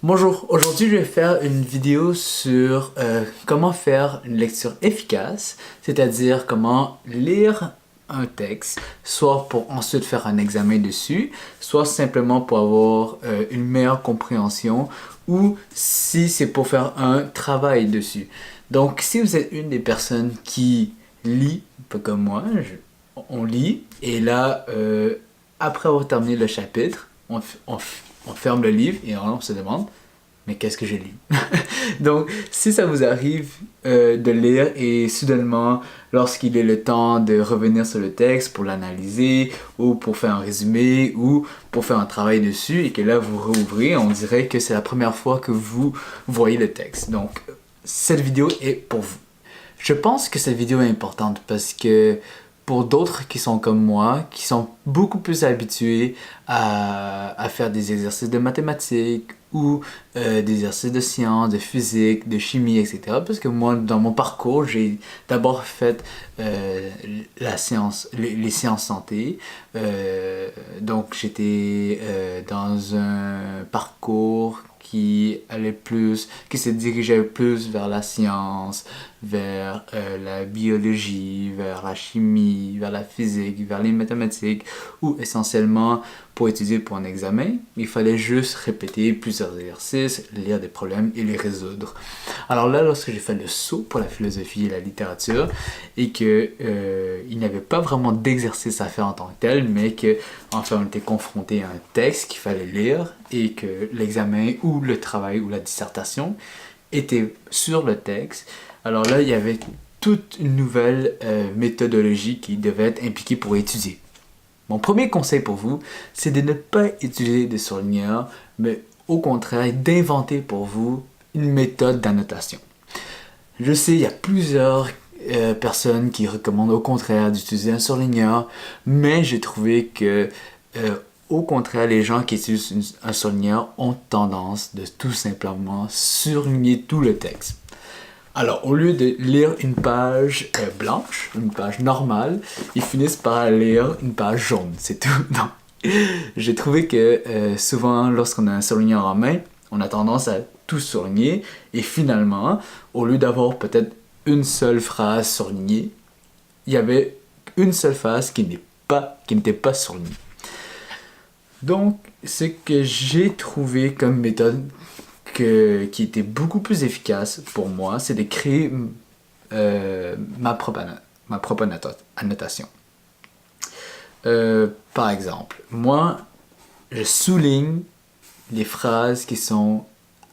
Bonjour, aujourd'hui je vais faire une vidéo sur comment faire une lecture efficace, c'est-à-dire comment lire un texte, soit pour ensuite faire un examen dessus, soit simplement pour avoir une meilleure compréhension ou si c'est pour faire un travail dessus. Donc si vous êtes une des personnes qui lit, un peu comme moi, on lit et là après avoir terminé le chapitre, on ferme le livre et on se demande mais qu'est-ce que j'ai lu? Donc, si ça vous arrive de lire et soudainement, lorsqu'il est le temps de revenir sur le texte pour l'analyser ou pour faire un résumé ou pour faire un travail dessus et que là vous rouvrez, on dirait que c'est la première fois que vous voyez le texte. Donc, cette vidéo est pour vous. Je pense que cette vidéo est importante parce que pour d'autres qui sont comme moi, qui sont beaucoup plus habitués à faire des exercices de mathématiques ou des exercices de sciences, de physique, de chimie, etc. Parce que moi, dans mon parcours, j'ai d'abord fait la science, les sciences santé. Donc, j'étais dans un parcours qui se dirigeait plus vers la science, vers la biologie, vers la chimie, vers la physique, vers les mathématiques, ou essentiellement pour étudier pour un examen, il fallait juste répéter plusieurs exercices, lire des problèmes et les résoudre. Alors là, lorsque j'ai fait le saut pour la philosophie et la littérature, et que il n'y avait pas vraiment d'exercice à faire en tant que tel, mais que enfin on était confronté à un texte qu'il fallait lire et que l'examen ou le travail ou la dissertation était sur le texte. Alors là, il y avait toute une nouvelle méthodologie qui devait être impliquée pour étudier. Mon premier conseil pour vous, c'est de ne pas utiliser des surligneurs, mais au contraire d'inventer pour vous une méthode d'annotation. Je sais, il y a plusieurs personnes qui recommandent au contraire d'utiliser un surligneur, mais j'ai trouvé que au contraire, les gens qui utilisent un surligneur ont tendance de tout simplement surligner tout le texte. Alors, au lieu de lire une page blanche, une page normale, ils finissent par lire une page jaune, c'est tout. Donc, j'ai trouvé que souvent, lorsqu'on a un surligneur en main, on a tendance à tout surligner et finalement, au lieu d'avoir peut-être une seule phrase surlignée, il y avait une seule phrase qui n'était pas surlignée. Donc, ce que j'ai trouvé comme méthode qui était beaucoup plus efficace pour moi, c'est de créer ma propre annotation. Par exemple, moi, je souligne les phrases qui sont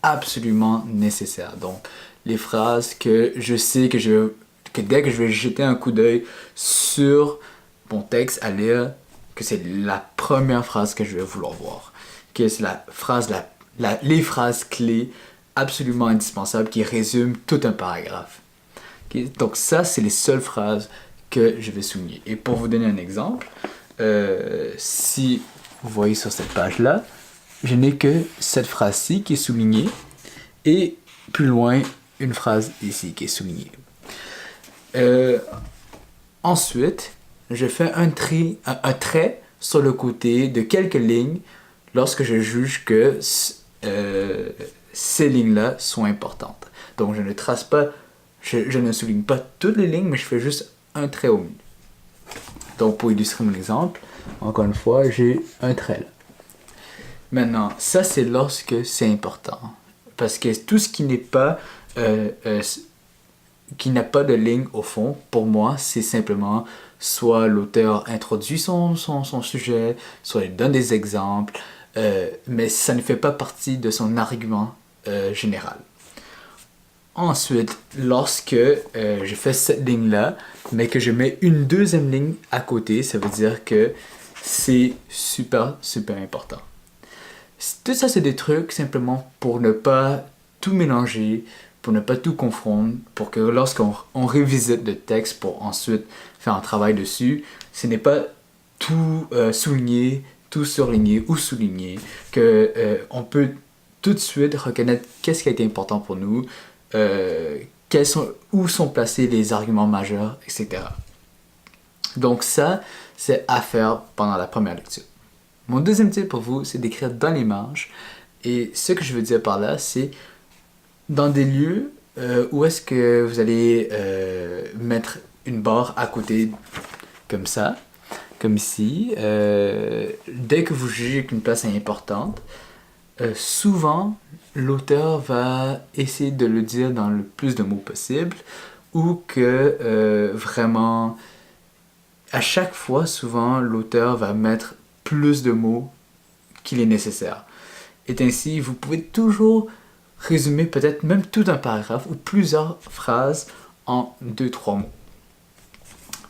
absolument nécessaires. Donc, les phrases que je sais que dès que je vais jeter un coup d'œil sur mon texte à lire, que c'est la première phrase que je vais vouloir voir. Que c'est les phrases clés absolument indispensables qui résument tout un paragraphe. Okay? Donc ça, c'est les seules phrases que je vais souligner. Et pour vous donner un exemple, si vous voyez sur cette page-là, je n'ai que cette phrase-ci qui est soulignée et plus loin, une phrase ici qui est soulignée. Ensuite, je fais un trait sur le côté de quelques lignes lorsque je juge que ces lignes-là sont importantes. Donc, je ne souligne pas toutes les lignes, mais je fais juste un trait au milieu. Donc, pour illustrer mon exemple, encore une fois, j'ai un trait là. Maintenant, ça, c'est lorsque c'est important. Parce que tout ce qui n'est pas qui n'a pas de ligne au fond, pour moi, c'est simplement soit l'auteur introduit son sujet, soit il donne des exemples, mais ça ne fait pas partie de son argument général. Ensuite, lorsque je fais cette ligne-là, mais que je mets une deuxième ligne à côté, ça veut dire que c'est super, super important. Tout ça, c'est des trucs simplement pour ne pas tout mélanger, pour ne pas tout confondre, pour que lorsqu'on revisite le texte pour ensuite faire un travail dessus, ce n'est pas tout souligné, tout surligné ou souligné, qu'on peut tout de suite reconnaître qu'est-ce qui a été important pour nous, où sont placés les arguments majeurs, etc. Donc ça, c'est à faire pendant la première lecture. Mon deuxième tip pour vous, c'est d'écrire dans les marges Et ce que je veux dire par là, c'est dans des lieux où est-ce que vous allez mettre une barre à côté comme ça, comme ici. Dès que vous jugez qu'une place est importante, souvent l'auteur va essayer de le dire dans le plus de mots possible, ou que vraiment, à chaque fois, souvent, l'auteur va mettre plus de mots qu'il est nécessaire. Et ainsi, vous pouvez toujours résumer peut-être même tout un paragraphe ou plusieurs phrases en 2-3 mots.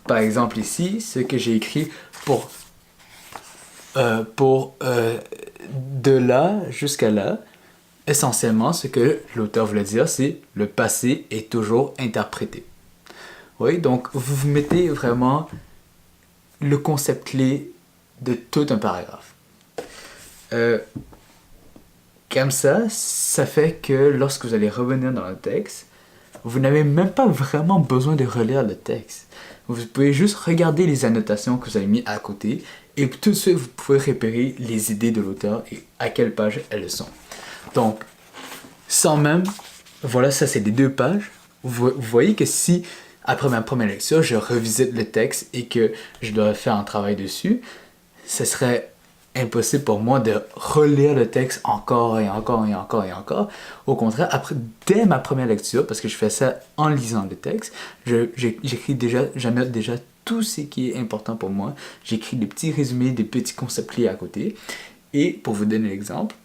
Par exemple ici, ce que j'ai écrit pour de là jusqu'à là, essentiellement, ce que l'auteur voulait dire, c'est le passé est toujours interprété. Oui, donc vous vous mettez vraiment le concept clé de tout un paragraphe. Comme ça fait que lorsque vous allez revenir dans le texte, vous n'avez même pas vraiment besoin de relire le texte. Vous pouvez juste regarder les annotations que vous avez mis à côté et tout de suite vous pouvez repérer les idées de l'auteur et à quelle page elles sont. Donc, sans même, voilà, ça c'est les 2 pages. Vous voyez que si, après ma première lecture, je revisite le texte et que je dois faire un travail dessus, ce serait impossible pour moi de relire le texte encore et encore et encore et encore. Au contraire, dès ma première lecture, parce que je fais ça en lisant le texte, j'annote déjà tout ce qui est important pour moi. J'écris des petits résumés, des petits concepts clés à côté. Et pour vous donner l'exemple,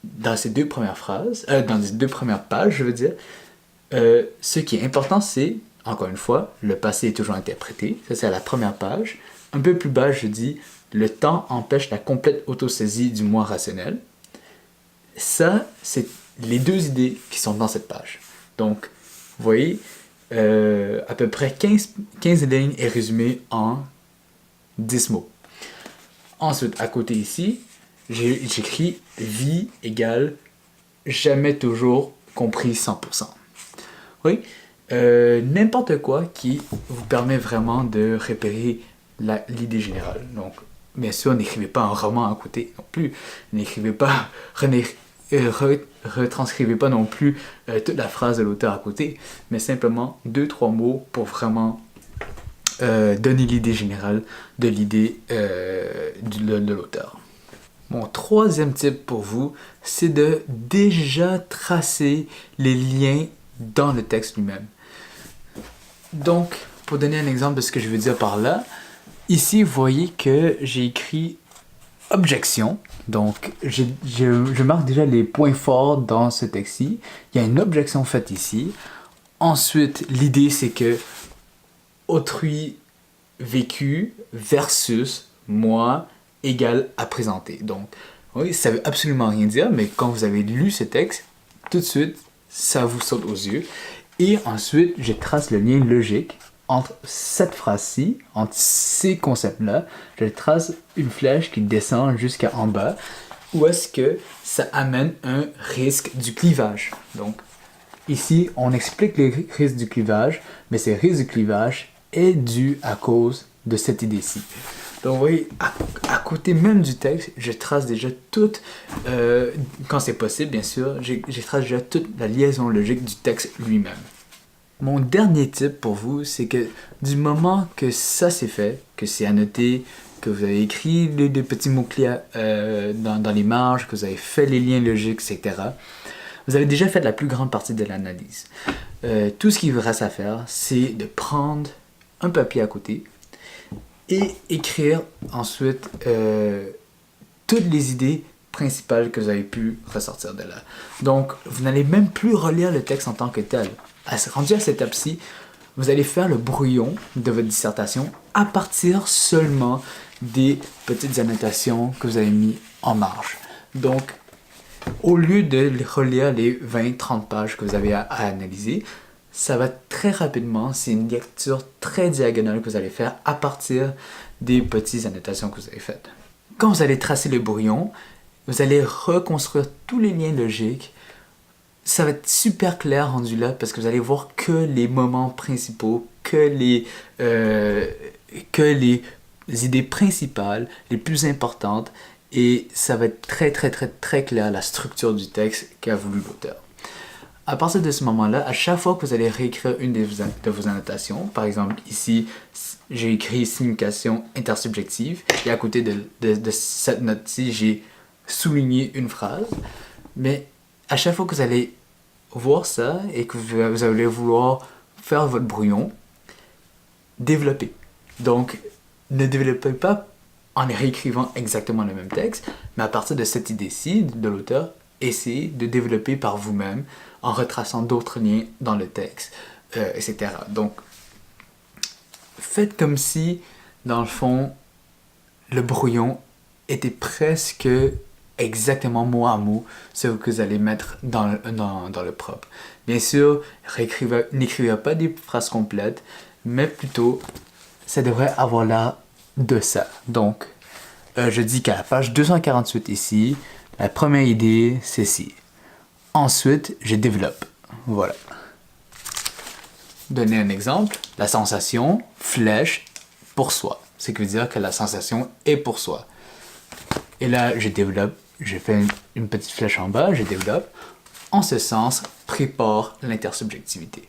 dans ces 2 premières phrases, dans les 2 premières pages, je veux dire, ce qui est important, c'est, encore une fois, le passé est toujours interprété. Ça, c'est à la première page. Un peu plus bas, je dis, le temps empêche la complète autosaisie du moi rationnel. Ça, c'est les 2 idées qui sont dans cette page. Donc, vous voyez, à peu près 15 lignes est résumé en 10 mots. Ensuite, à côté ici, j'écris « vie égale jamais toujours compris 100%. » Oui, n'importe quoi qui vous permet vraiment de repérer l'idée générale. Donc, bien sûr, n'écrivez pas un roman à côté non plus. N'écrivez pas, retranscrivez pas non plus toute la phrase de l'auteur à côté, mais simplement 2-3 mots pour vraiment donner l'idée générale de l'idée de l'auteur. Mon 3e tip pour vous, c'est de déjà tracer les liens dans le texte lui-même. Donc, pour donner un exemple de ce que je veux dire par là, ici, vous voyez que j'ai écrit « objection ». Donc, je marque déjà les points forts dans ce texte-ci. Il y a une objection faite ici. Ensuite, l'idée, c'est que autrui vécu versus moi égale à présenter. Donc, oui, ça veut absolument rien dire, mais quand vous avez lu ce texte, tout de suite, ça vous saute aux yeux. Et ensuite, je trace le lien logique entre cette phrase-ci, entre ces concepts-là. Je trace une flèche qui descend jusqu'en bas, où est-ce que ça amène un risque du clivage. Donc, ici, on explique le risque du clivage, mais ce risque du clivage est dû à cause de cette idée-ci. Donc, vous voyez, à côté même du texte, je trace déjà toute, quand c'est possible, bien sûr, je trace déjà toute la liaison logique du texte lui-même. Mon dernier tip pour vous, c'est que du moment que ça c'est fait, que c'est annoté, que vous avez écrit des petits mots-clés dans les marges, que vous avez fait les liens logiques, etc., vous avez déjà fait la plus grande partie de l'analyse. Tout ce qu'il vous reste à faire, c'est de prendre un papier à côté et écrire ensuite toutes les idées principales que vous avez pu ressortir de là. Donc, vous n'allez même plus relire le texte en tant que tel. Rendu à cette étape-ci, vous allez faire le brouillon de votre dissertation à partir seulement des petites annotations que vous avez mis en marge. Donc, au lieu de relire les 20-30 pages que vous avez à analyser, ça va très rapidement, c'est une lecture très diagonale que vous allez faire à partir des petites annotations que vous avez faites. Quand vous allez tracer le brouillon, vous allez reconstruire tous les liens logiques. Ça va être super clair rendu là parce que vous allez voir que les moments principaux, que les idées principales, les plus importantes. et ça va être très clair la structure du texte qu'a voulu l'auteur. À partir de ce moment-là, à chaque fois que vous allez réécrire une de vos annotations, par exemple ici, j'ai écrit signification intersubjective et à côté de cette note-ci, j'ai souligné une phrase, mais à chaque fois que vous allez voir ça et que vous allez vouloir faire votre brouillon, développez. Donc, ne développez pas en réécrivant exactement le même texte, mais à partir de cette idée-ci de l'auteur, essayez de développer par vous-même en retraçant d'autres liens dans le texte, etc. Donc, faites comme si, dans le fond, le brouillon était presque exactement mot à mot ce que vous allez mettre dans le propre. Bien sûr, n'écrivez pas des phrases complètes, mais plutôt, ça devrait avoir l'air de ça. Donc, je dis qu'à la page 248 ici, la première idée, c'est ci. Ensuite, je développe. Voilà. Donner un exemple. La sensation, flèche, pour soi. Ce qui veut dire que la sensation est pour soi. Et là, je développe. Je fais une petite flèche en bas, je développe. En ce sens, prépare l'intersubjectivité.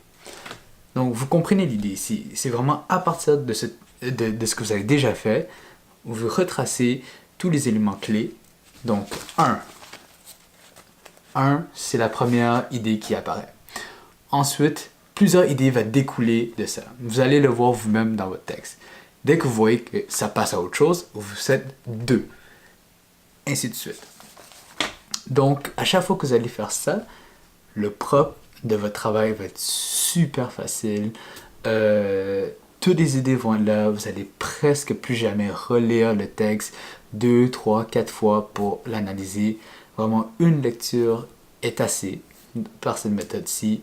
Donc, vous comprenez l'idée ici. C'est vraiment à partir de ce que vous avez déjà fait, vous retracez tous les éléments clés. Donc, 1, c'est la première idée qui apparaît. Ensuite, plusieurs idées vont découler de ça. Vous allez le voir vous-même dans votre texte. Dès que vous voyez que ça passe à autre chose, vous faites 2. Ainsi de suite. Donc, à chaque fois que vous allez faire ça, le propre de votre travail va être super facile. Toutes les idées vont être là. Vous allez presque plus jamais relire le texte 2, 3, 4 fois pour l'analyser. Vraiment, une lecture est assez par cette méthode-ci.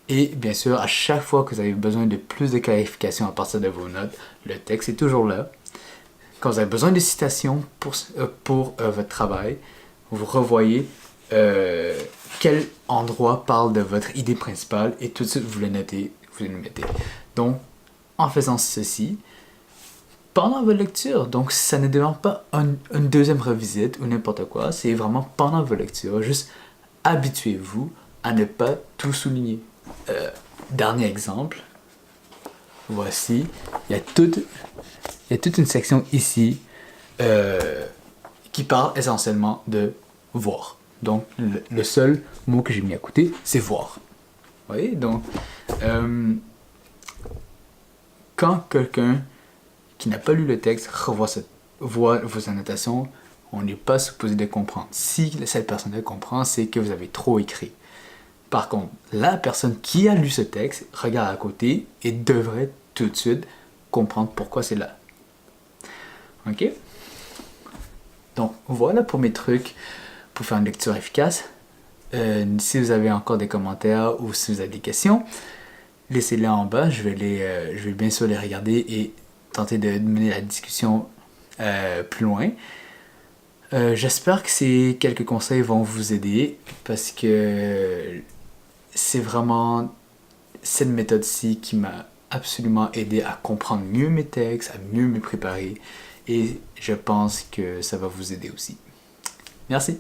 Et bien sûr, à chaque fois que vous avez besoin de plus de clarification à partir de vos notes, le texte est toujours là. Quand vous avez besoin de citations pour votre travail, vous revoyez quel endroit parle de votre idée principale et tout de suite vous le notez, vous le mettez. Donc, en faisant ceci, pendant votre lecture, donc ça ne demande pas une deuxième revisite ou n'importe quoi, c'est vraiment pendant vos lectures, juste habituez-vous à ne pas tout souligner. Dernier exemple, voici, il y a toute une section ici qui parle essentiellement de voir. Donc, le seul mot que j'ai mis à côté, c'est voir. Vous voyez? Donc, quand quelqu'un qui n'a pas lu le texte voit vos annotations, on n'est pas supposé de comprendre. Si cette personne comprend, c'est que vous avez trop écrit. Par contre, la personne qui a lu ce texte regarde à côté et devrait tout de suite comprendre pourquoi c'est là. Ok? Donc, voilà pour mes trucs pour faire une lecture efficace. Si vous avez encore des commentaires ou si vous avez des questions, laissez-les en bas. Je vais bien sûr les regarder et tenter de mener la discussion plus loin. J'espère que ces quelques conseils vont vous aider parce que c'est vraiment cette méthode-ci qui m'a absolument aidé à comprendre mieux mes textes, à mieux me préparer et je pense que ça va vous aider aussi. Merci.